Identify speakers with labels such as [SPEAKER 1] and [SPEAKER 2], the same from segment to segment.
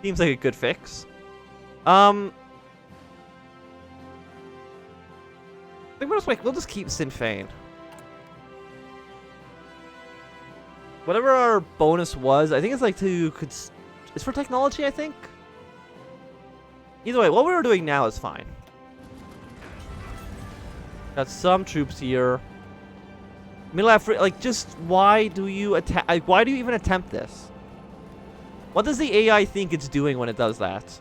[SPEAKER 1] Seems like a good fix. I think we'll just keep Sinn Fein. Whatever our bonus was, I think it's like it's for technology, I think. Either way, what we were doing now is fine. Got some troops here. Middle Africa, like, just why do you attack? Like, why do you even attempt this? What does the AI think it's doing when it does that?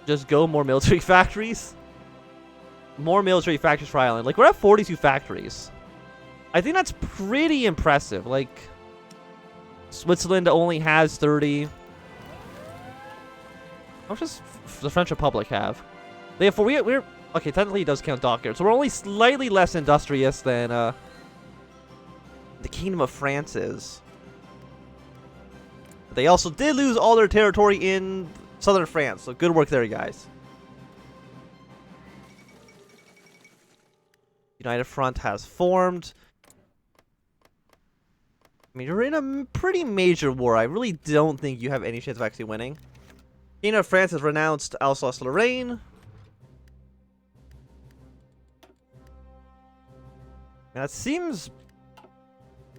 [SPEAKER 1] Just go more military factories. More military factories for Ireland. Like, we're at 42 factories. I think that's pretty impressive. Like, Switzerland only has 30. How much does the French Republic have? They have 4. We're okay. Technically, it does count dockyards, so we're only slightly less industrious than the Kingdom of France is. But they also did lose all their territory in southern France, so good work there, you guys. United Front has formed. I mean, you're in a pretty major war. I really don't think you have any chance of actually winning. Kingdom of France has renounced Alsace-Lorraine. And that seems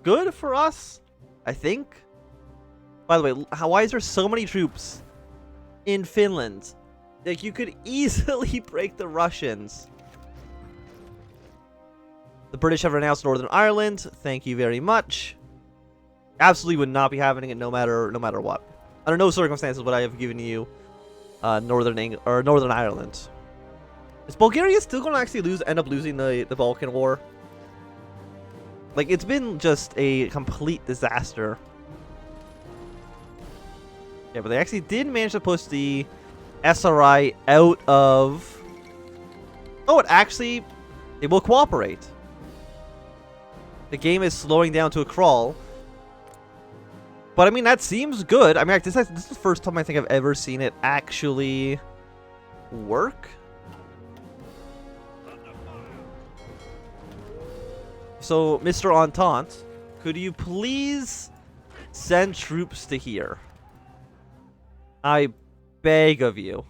[SPEAKER 1] good for us, I think. By the way, why is there so many troops in Finland? Like, you could easily break the Russians. The British have renounced Northern Ireland. Thank you very much. Absolutely would not be happening it no matter what. Under no circumstances would I have given you Northern Ireland. Is Bulgaria still going to actually end up losing the Balkan War? Like, it's been just a complete disaster. Yeah, but they actually did manage to push the SRI out of... Oh, it will cooperate. The game is slowing down to a crawl. But, I mean, that seems good. I mean, this is the first time I think I've ever seen it actually work. So, Mr. Entente, could you please send troops to here? I beg of you.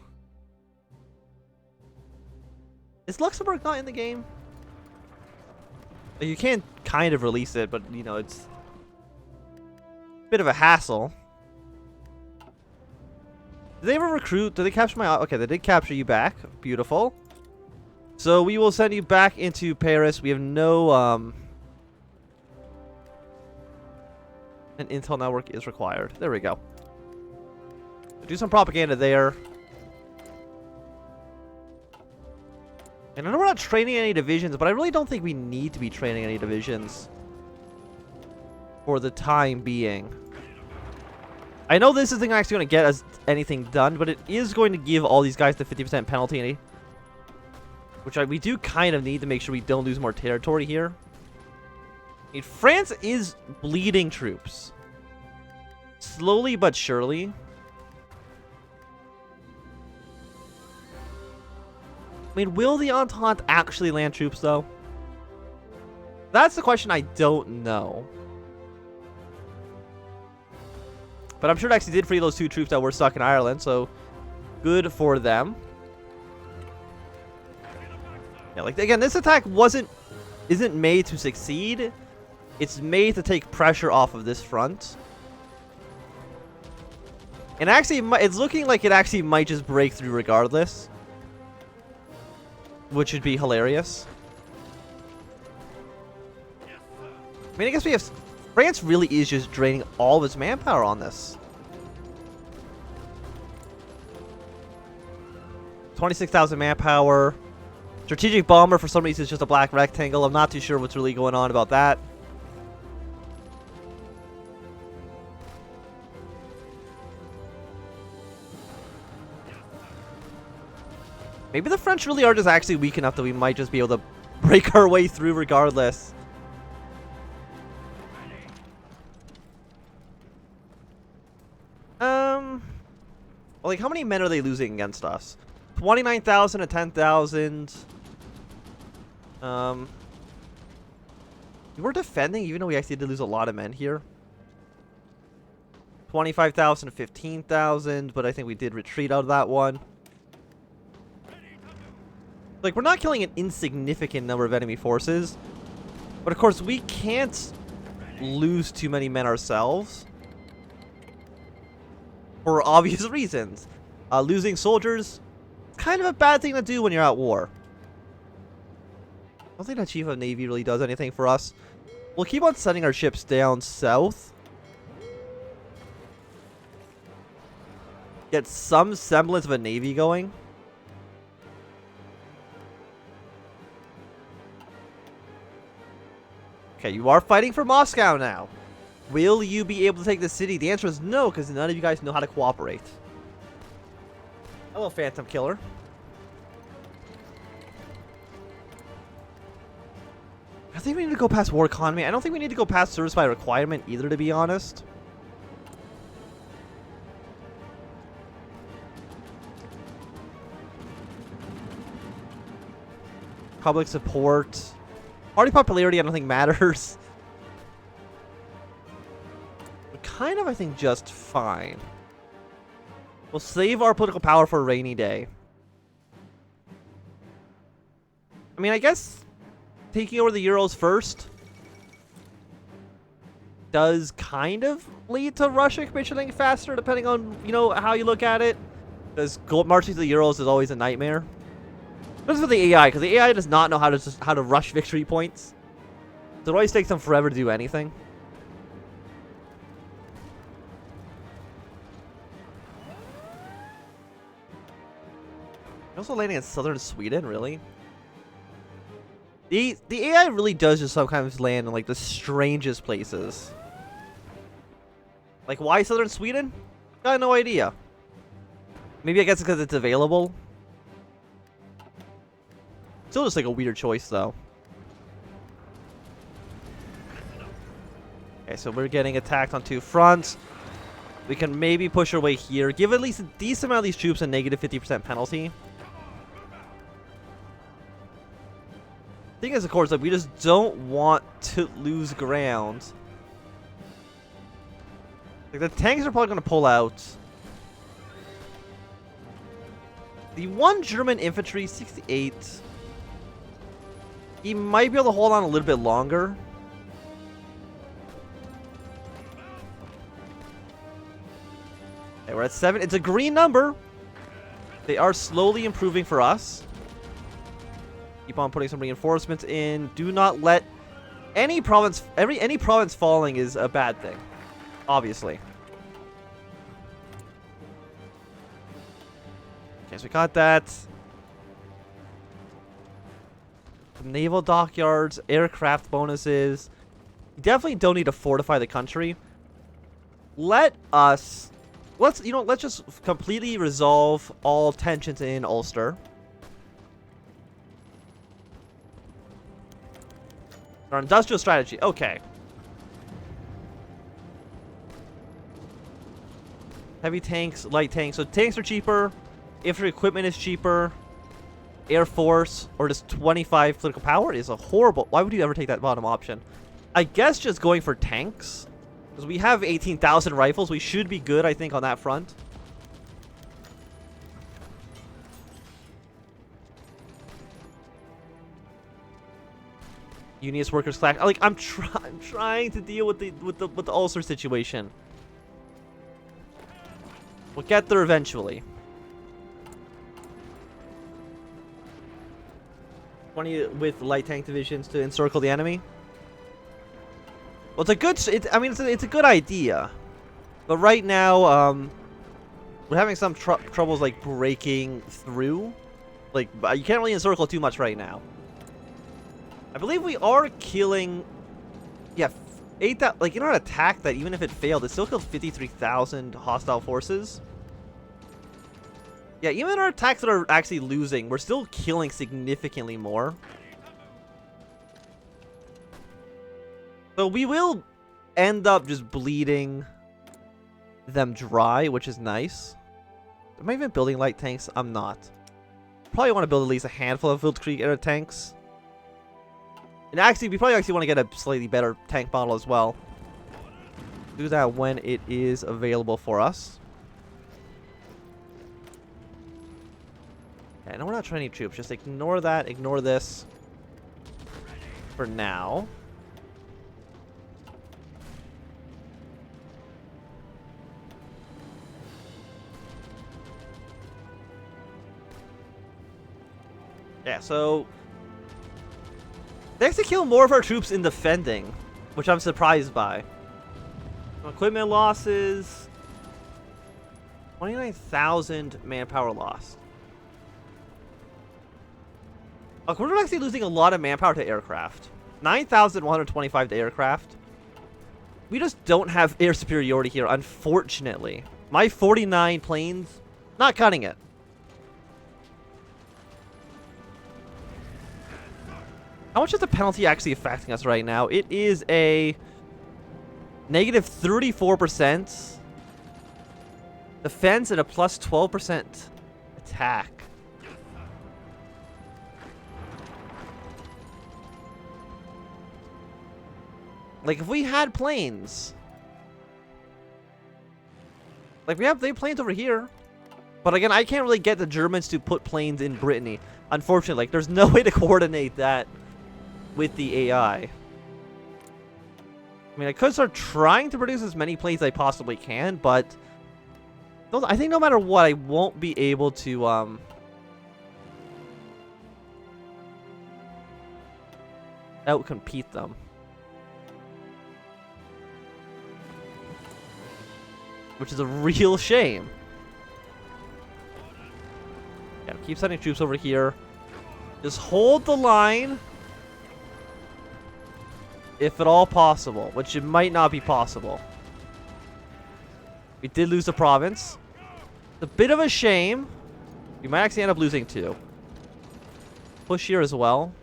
[SPEAKER 1] Is Luxembourg not in the game? You can kind of release it, but, you know, it's a bit of a hassle. Did they ever recruit? Did they capture my... Okay, they did capture you back. Beautiful. So we will send you back into Paris. We have no... An intel network is required. There we go. Do some propaganda there. And I know we're not training any divisions, but I really don't think we need to be training any divisions for the time being. I know this isn't actually going to get us anything done, but it is going to give all these guys the 50% penalty, which we do kind of need to make sure we don't lose more territory here. I mean, France is bleeding troops. Slowly but surely. I mean, will the Entente actually land troops, though? That's the question I don't know. But I'm sure it actually did free those 2 troops that were stuck in Ireland, so good for them. Yeah, like, again, this attack isn't made to succeed. It's made to take pressure off of this front. And actually, it's looking like it actually might just break through regardless. Which would be hilarious. I mean, I guess we have... France really is just draining all of its manpower on this. 26,000 manpower. Strategic bomber, for some reason, is just a black rectangle. I'm not too sure what's really going on about that. Maybe the French really are just actually weak enough that we might just be able to break our way through regardless. Well, like, how many men are they losing against us? 29,000 to 10,000. We're defending even though we actually did lose a lot of men here. 25,000 to 15,000, but I think we did retreat out of that one. Like, we're not killing an insignificant number of enemy forces. But of course, we can't lose too many men ourselves. For obvious reasons. Losing soldiers, kind of a bad thing to do when you're at war. I don't think that Chief of Navy really does anything for us. We'll keep on sending our ships down south. Get some semblance of a navy going. Okay, you are fighting for Moscow now. Will you be able to take the city? The answer is no, because none of you guys know how to cooperate. Hello, Phantom Killer. I think we need to go past war economy. I don't think we need to go past service by requirement either, to be honest. Public support. Party popularity, I don't think matters. We're kind of, I think, just fine. We'll save our political power for a rainy day. I mean, I guess taking over the Urals first does kind of lead to Russia capitulating faster, depending on, you know, how you look at it. Because marching to the Urals is always a nightmare. This is for the AI, because the AI does not know how to rush victory points. So it always takes them forever to do anything. Also landing in southern Sweden, really? The AI really does just sometimes land in like the strangest places. Like, why southern Sweden? Got no idea. Maybe I guess it's because it's available. Still just like a weird choice, though. Okay, so we're getting attacked on two fronts. We can maybe push our way here. Give at least a decent amount of these troops a negative 50% penalty. Thing is, of course, like, we just don't want to lose ground. Like, the tanks are probably going to pull out. The one German infantry, 68. He might be able to hold on a little bit longer. Okay, we're at 7. It's a green number. They are slowly improving for us. Keep on putting some reinforcements in. Do not let any province falling is a bad thing, obviously. Okay, so we got that. Some naval dockyards, aircraft bonuses. You definitely don't need to fortify the country. Let's just completely resolve all tensions in Ulster. Our industrial strategy. Okay. Heavy tanks, light tanks. So tanks are cheaper. Infantry equipment is cheaper. Air Force, or just 25 political power is a horrible... Why would you ever take that bottom option? I guess just going for tanks. Because we have 18,000 rifles. We should be good, I think, on that front. Unionist workers clash. Like, I'm trying to deal with the Ulster situation. We'll get there eventually. 20 with light tank divisions to encircle the enemy. Well, it's a good. It's a good idea, but right now, we're having some troubles like breaking through. Like, you can't really encircle too much right now. I believe we are killing. Yeah, 8,000. Like, you know, an attack that even if it failed, it still killed 53,000 hostile forces. Yeah, even our attacks that are actually losing, we're still killing significantly more. So we will end up just bleeding them dry, which is nice. Am I even building light tanks? I'm not. Probably want to build at least a handful of Wildkrieg era tanks. And actually, we probably want to get a slightly better tank model as well. do that when it is available for us. Okay, no, we're not training troops. Just ignore that. Ignore this for now. Yeah, so they actually kill more of our troops in defending, which I'm surprised by. Equipment losses, 29,000 manpower lost. We're actually losing a lot of manpower to aircraft. 9,125 to aircraft. We just don't have air superiority here, unfortunately. My 49 planes, not cutting it. How much is the penalty actually affecting us right now? It is a negative 34% defense and a plus 12% attack. Like, if we had planes, like they have planes over here, but again, I can't really get the Germans to put planes in Brittany. Unfortunately, like, there's no way to coordinate that with the AI. I mean, I could start trying to produce as many planes as I possibly can, but I think no matter what, I won't be able to outcompete them. Which is a real shame. Yeah, keep sending troops over here. Just hold the line. If at all possible, which it might not be possible. We did lose the province. It's a bit of a shame. We might actually end up losing 2. Push here as well.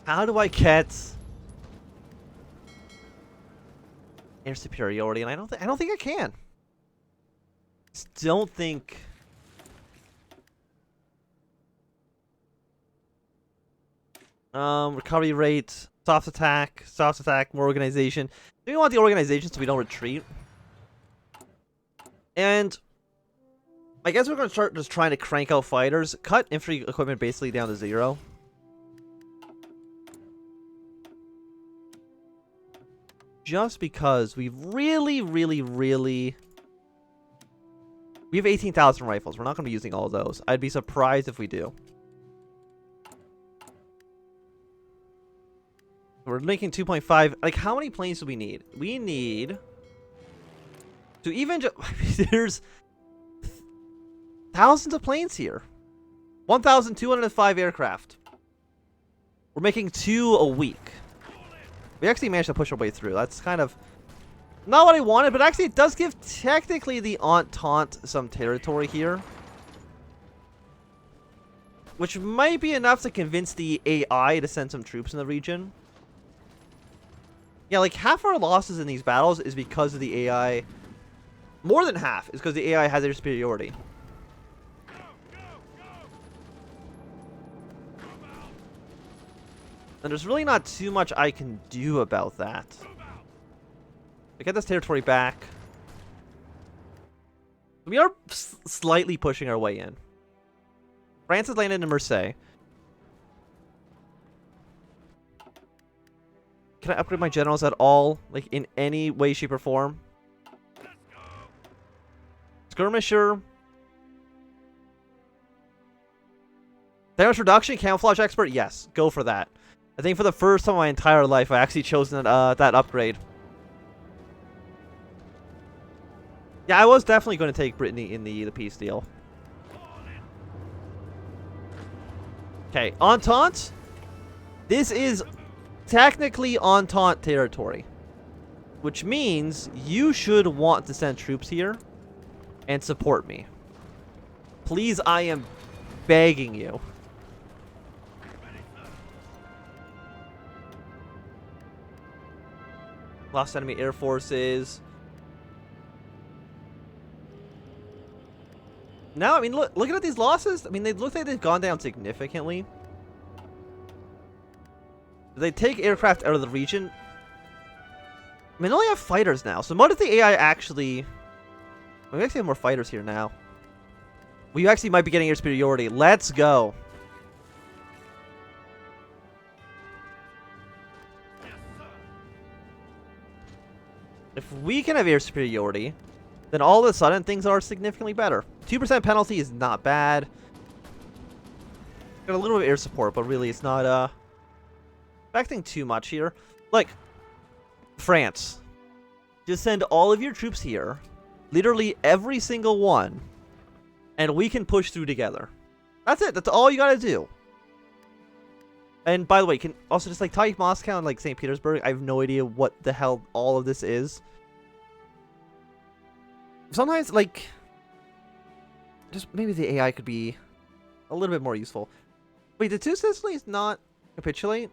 [SPEAKER 1] How do I get air superiority? And I don't think I can. Just don't think. Recovery rate, soft attack, more organization. We want the organization so we don't retreat. And I guess we're going to start just trying to crank out fighters. Cut infantry equipment basically down to 0. Just because we really... We have 18,000 rifles. We're not going to be using all of those. I'd be surprised if we do. We're making 2.5. Like, how many planes do we need? We need to even just... There's thousands of planes here. 1,205 aircraft. We're making 2 a week. We actually managed to push our way through. That's kind of not what I wanted, but actually it does give technically the Entente some territory here. Which might be enough to convince the AI to send some troops in the region. Yeah, like half our losses in these battles is because of the AI. More than half is because the AI has their superiority. And there's really not too much I can do about that. To get this territory back. We are slightly pushing our way in. France has landed in Marseille. Can I upgrade my generals at all? Like, in any way, shape, or form? Skirmisher. Damage reduction, camouflage expert? Yes, go for that. I think for the first time in my entire life, I actually chosen that upgrade. Yeah, I was definitely going to take Brittany in the peace deal. Okay, Entente. This is technically Entente territory. Which means you should want to send troops here and support me. Please, I am begging you. Lost enemy air forces. Now, I mean, looking at these losses, I mean, they look like they've gone down significantly. They take aircraft out of the region. I mean, they only have fighters now. So what if the AI actually... We actually have more fighters here now. We actually might be getting air superiority. Let's go. If we can have air superiority, then all of a sudden things are significantly better. 2% penalty is not bad. Got a little bit of air support, but really it's not affecting too much here. Like, France. Just send all of your troops here. Literally every single one. And we can push through together. That's it. That's all you gotta do. And by the way, you can also just like type Moscow and like St. Petersburg. I have no idea what the hell all of this is. Sometimes, like, just maybe the AI could be a little bit more useful. Wait, did Two Sicilies not capitulate?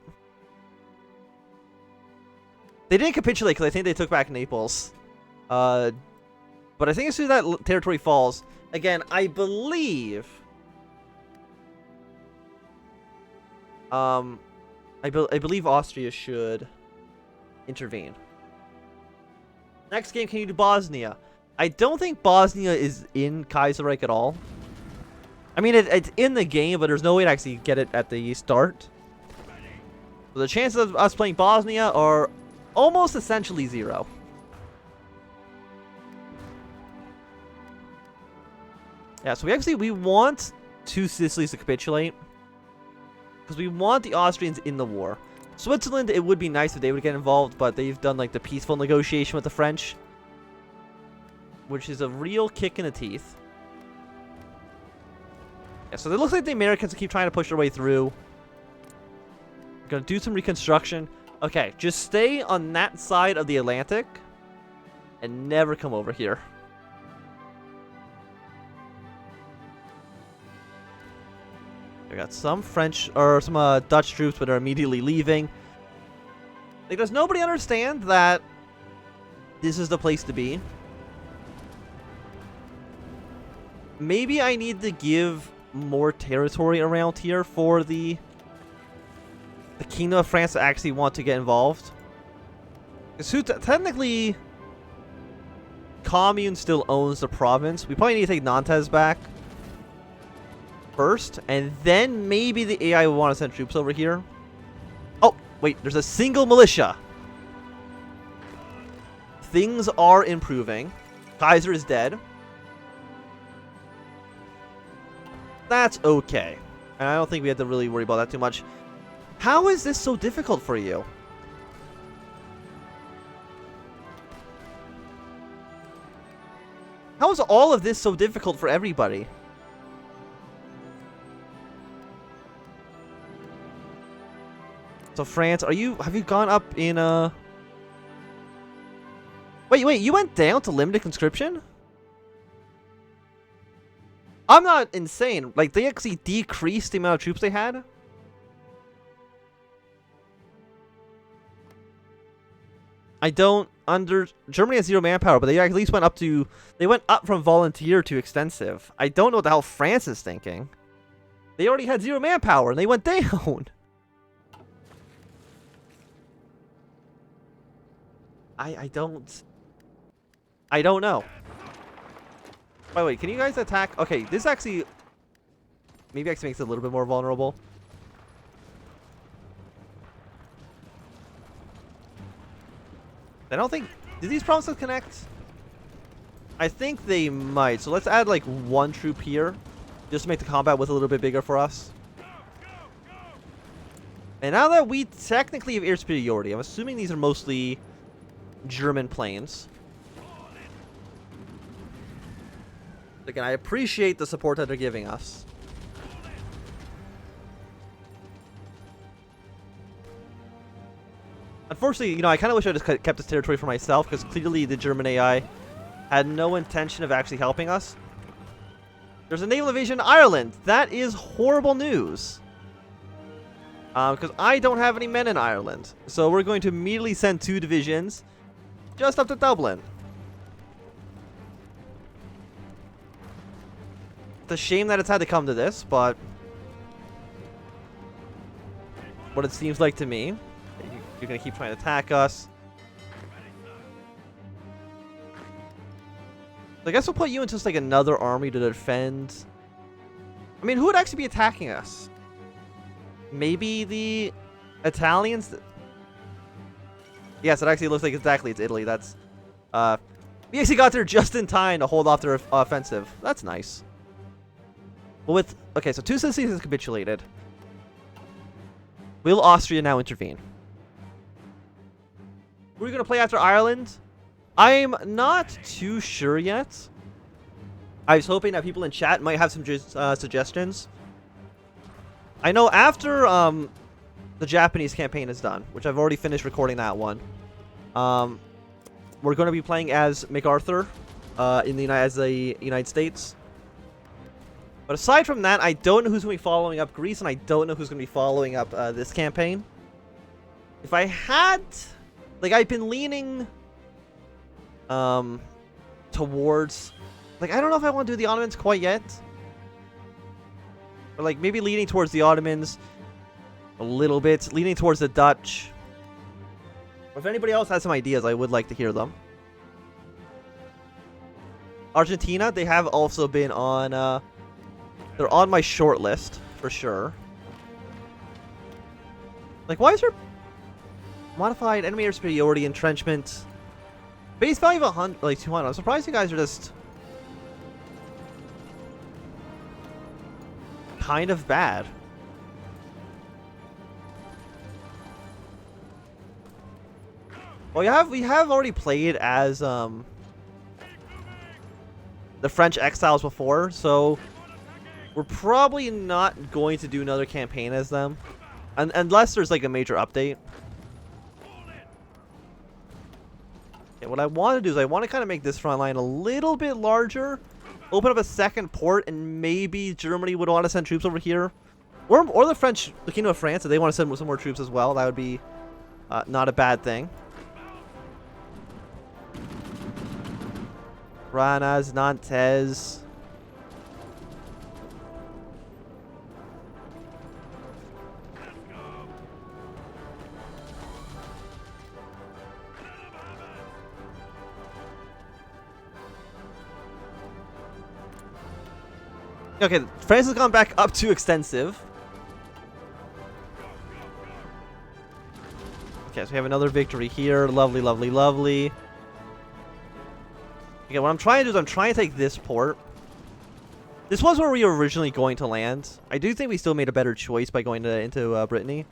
[SPEAKER 1] They didn't capitulate because I think they took back Naples. But I think as soon as that territory falls, again, I believe... I believe Austria should intervene. Next game, can you do Bosnia? I don't think Bosnia is in Kaiserreich at all. I mean, it's in the game, but there's no way to actually get it at the start. So the chances of us playing Bosnia are almost essentially 0. Yeah, so we want Two Sicilies to capitulate. Because we want the Austrians in the war. Switzerland, it would be nice if they would get involved, but they've done like the peaceful negotiation with the French. Which is a real kick in the teeth. Yeah, so it looks like the Americans keep trying to push their way through. We're going to do some reconstruction. Okay, just stay on that side of the Atlantic. And never come over here. We got some French, or some Dutch troops, but are immediately leaving. Like, does nobody understand that this is the place to be? Maybe I need to give more territory around here for the Kingdom of France to actually want to get involved. So technically, Commune still owns the province. We probably need to take Nantes back first, and then maybe the AI will want to send troops over here. Oh, wait, there's a single militia. Things are improving. Kaiser is dead. That's okay. And I don't think we have to really worry about that too much. How is this so difficult for you? How is all of this so difficult for everybody? So France, have you gone up in Wait, you went down to limited conscription? I'm not insane. Like, they actually decreased the amount of troops they had? Germany has 0 manpower, but they at least went up from volunteer to extensive. I don't know what the hell France is thinking. They already had 0 manpower, and they went down. I don't know. By the way, can you guys attack? Okay, this actually maybe actually makes it a little bit more vulnerable. I don't think... Did these provinces connect? I think they might. So let's add like 1 troop here. Just to make the combat width a little bit bigger for us. And now that we technically have air superiority, I'm assuming these are mostly German planes. Again, I appreciate the support that they're giving us. Unfortunately, you know, I kind of wish I just kept this territory for myself, because clearly the German AI had no intention of actually helping us. There's a naval invasion in Ireland. That is horrible news. Because I don't have any men in Ireland. So we're going to immediately send 2 divisions just up to Dublin. It's a shame that it's had to come to this, but what it seems like to me. You're gonna keep trying to attack us. I guess we'll put you into just like another army to defend. I mean, who would actually be attacking us? Maybe the Italians? Yes, it actually looks like exactly it's Italy. That's we actually got there just in time to hold off their offensive. That's nice. Well, okay, so 2 cities has capitulated. Will Austria now intervene? Who are we gonna play after Ireland? I'm not too sure yet. I was hoping that people in chat might have some suggestions. I know after the Japanese campaign is done, which I've already finished recording that one, we're going to be playing as MacArthur as the United States. But aside from that, I don't know who's going to be following up Greece, and I don't know who's going to be following up this campaign. If I had... Like, I've been leaning towards... Like, I don't know if I want to do the Ottomans quite yet. But, like, maybe leaning towards the Ottomans a little bit. Leaning towards the Dutch. If anybody else has some ideas, I would like to hear them. Argentina, they have also been on... they're on my short list, for sure. Like, why is there... Modified enemy air superiority entrenchment. Base value of 100, like 200. I'm surprised you guys are just kind of bad. Well, we have already played as the French exiles before, so we're probably not going to do another campaign as them, unless there's like a major update. Okay, what I want to do is I want to kind of make this front line a little bit larger, open up a second port, and maybe Germany would want to send troops over here, or the French, the Kingdom of France, if they want to send some more troops as well. That would be not a bad thing. Ranas, Nantes. Okay, France has gone back up to extensive. Okay, so we have another victory here. Lovely, lovely, lovely. Okay, what I'm trying to do is I'm trying to take this port. This was where we were originally going to land. I do think we still made a better choice by going into Brittany.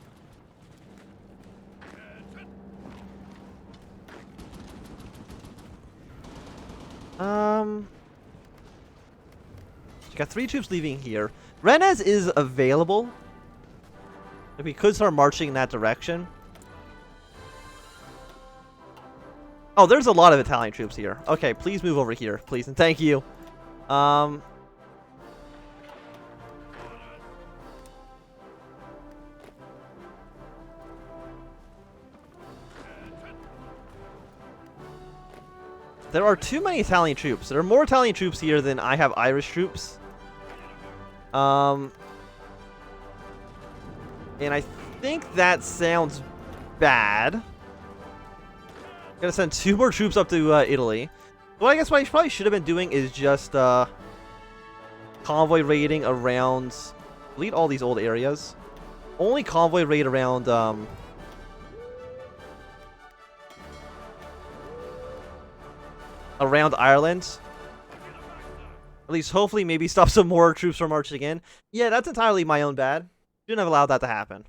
[SPEAKER 1] Got 3 troops leaving here. Rennes is available. If we could start marching in that direction. Oh, there's a lot of Italian troops here. Okay, please move over here, please, and thank you. There are too many Italian troops. There are more Italian troops here than I have Irish troops. And I think that sounds bad. I'm gonna send 2 more troops up to Italy. Well, I guess what I probably should have been doing is just convoy raiding around. Delete all these old areas. Only convoy raid around around Ireland. At least hopefully maybe stop some more troops from marching in. Yeah, that's entirely my own bad. Shouldn't have allowed that to happen.